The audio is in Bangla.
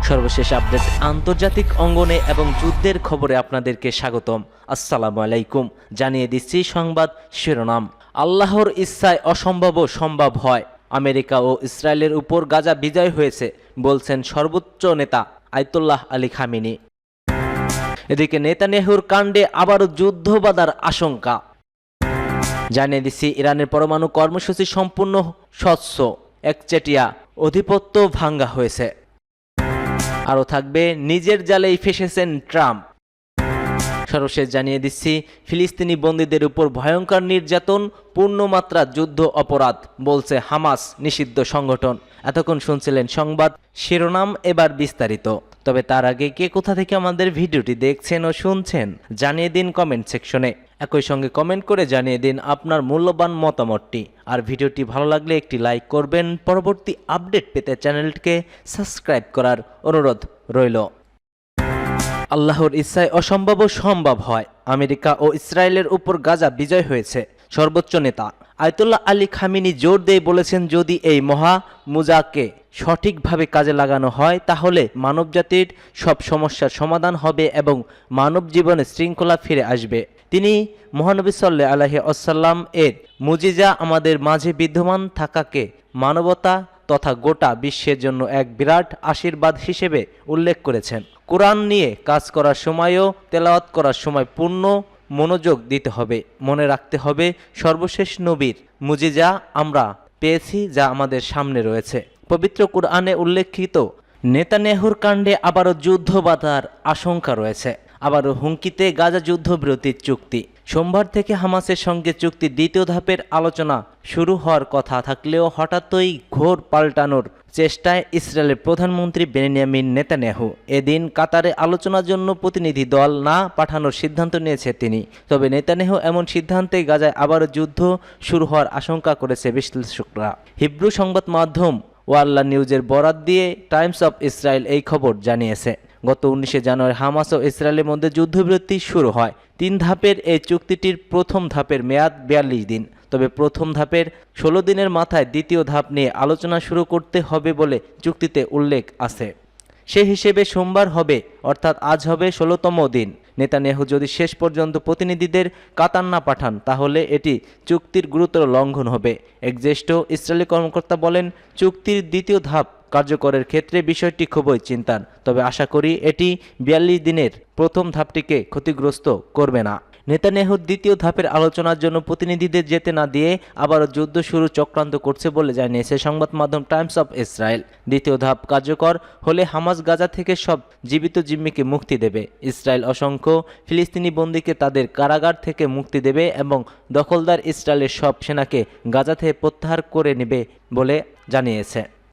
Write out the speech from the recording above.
সর্বশেষ আপডেট আন্তর্জাতিক অঙ্গনে এবং যুদ্ধের খবরে আপনাদেরকে স্বাগতম। আসসালামু আলাইকুম। জানিয়ে দিচ্ছি সংবাদ শিরোনাম। আল্লাহর ইচ্ছায় অসম্ভবও সম্ভব হয়। আমেরিকা ও ইসরায়েলের উপর গাজা বিজয় হয়েছে বলছেন সর্বোচ্চ নেতা আয়াতুল্লাহ আলী খামেনি। এদিকে নেতানিয়াহুর কাণ্ডে আবারও যুদ্ধ বাঁধার আশঙ্কা। জানিয়ে দিচ্ছি ইরানের পরমাণু কর্মসূচি সম্পূর্ণ স্বচ্ছ, একচেটিয়া আধিপত্য ভাঙ্গা হয়েছে। আরও থাকবে নিজের জালেই ফেসেছেন ট্রাম্প। সর্বশেষ জানিয়ে দিচ্ছি ফিলিস্তিনি বন্দীদের উপর ভয়ঙ্কর নির্যাতন পূর্ণমাত্রা যুদ্ধ অপরাধ বলছে হামাস নিষিদ্ধ সংগঠন। এতক্ষণ শুনছিলেন সংবাদ শিরোনাম, এবার বিস্তারিত। তবে তার আগে কে কোথা থেকে আমাদের ভিডিওটি দেখছেন ও শুনছেন জানিয়ে দিন কমেন্ট সেকশনে। একই সঙ্গে কমেন্ট করে জানিয়ে দিন আপনার মূল্যবান মতামতটি। আর ভিডিওটি ভালো লাগলে একটি লাইক করবেন। পরবর্তী আপডেট পেতে চ্যানেলটিকে সাবস্ক্রাইব করার অনুরোধ রইল। আল্লাহর ইচ্ছায় অসম্ভবও সম্ভব হয়। আমেরিকা ও ইসরায়েলের উপর গাজা বিজয় হয়েছে। সর্বোচ্চ নেতা আয়াতুল্লাহ আলী খামেনি জোর দিয়ে বলেছেন, যদি এই মহা মুজাকে সঠিকভাবে কাজে লাগানো হয় তাহলে মানবজাতির সব সমস্যার সমাধান হবে এবং মানব জীবনে শৃঙ্খলা ফিরে আসবে। তিনি মহানবী সাল্লাল্লাহু আলাইহি ওয়াসাল্লাম এর মুজিজা আমাদের মাঝে বিদ্যমান থাকাকে মানবতা তথা গোটা বিশ্বের জন্য এক বিরাট আশীর্বাদ হিসেবে উল্লেখ করেছেন। কোরআন নিয়ে কাজ করার সময়ও তেলাওয়াত করার সময় পূর্ণ মনোযোগ দিতে হবে। মনে রাখতে হবে সর্বশেষ নবীর মুজিজা আমরা পেয়েছি যা আমাদের সামনে রয়েছে। পবিত্র কোরআনে উল্লেখিত নেতানিয়াহুর কাণ্ডে আবারও যুদ্ধ বাঁধার আশঙ্কা রয়েছে। আবারও হুমকিতে গাজা যুদ্ধবিরতির চুক্তি। সোমবার থেকে হামাসের সঙ্গে চুক্তির দ্বিতীয় ধাপের আলোচনা শুরু হওয়ার কথা থাকলেও হঠাৎই ঘোর পাল্টানোর চেষ্টায় ইসরায়েলের প্রধানমন্ত্রী বেনিয়ামিন নেতানিয়াহু এদিন কাতারে আলোচনার জন্য প্রতিনিধি দল না পাঠানোর সিদ্ধান্ত নিয়েছে তিনি। তবে নেতানিয়াহু এমন সিদ্ধান্তে গাজায় আবারও যুদ্ধ শুরু হওয়ার আশঙ্কা করেছে বিশ্লেষকরা। হিব্রু সংবাদ মাধ্যম ওয়াল্লা নিউজের বরাত দিয়ে টাইমস অফ ইসরায়েল এই খবর জানিয়েছে। গত 19 জানুয়ারি হামাস ও ইসরায়েলের মধ্যে যুদ্ধবিরতি শুরু হয়। 3 ধাপের এই চুক্তিটির প্রথম ধাপের মেয়াদ 42 দিন। তবে প্রথম ধাপের 16 দিনের মাথায় দ্বিতীয় ধাপ নিয়ে আলোচনা শুরু করতে হবে বলে চুক্তিতে উল্লেখ আছে। সে হিসেবে সোমবার হবে, অর্থাৎ আজ হবে 16তম দিন। নেতানিয়াহু যদি শেষ পর্যন্ত প্রতিনিধিদের কাতার না পাঠান তাহলে এটি চুক্তির গুরুতর লঙ্ঘন হবে। এক জ্যেষ্ঠ ইসরায়েলি কর্মকর্তা বলেন, চুক্তির দ্বিতীয় ধাপ কার্যকরের ক্ষেত্রে বিষয়টি খুবই চিন্তার। তবে আশা করি এটি 42 দিনের প্রথম ধাপটিকে ক্ষতিগ্রস্ত করবে না। নেতানিয়াহুর দ্বিতীয় ধাপের আলোচনার জন্য প্রতিনিধিদের যেতে না দিয়ে আবারও যুদ্ধ শুরু চক্রান্ত করছে বলে জানিয়েছে সংবাদ মাধ্যম টাইমস অফ ইসরায়েল। দ্বিতীয় ধাপ কার্যকর হলে হামাস গাজা থেকে সব জীবিত জিম্মিকে মুক্তি দেবে। ইসরায়েল অসংখ্য ফিলিস্তিনি বন্দীকে তাদের কারাগার থেকে মুক্তি দেবে এবং দখলদার ইসরায়েলের সব সেনাকে গাজা থেকে প্রত্যাহার করে নেবে বলে জানিয়েছে।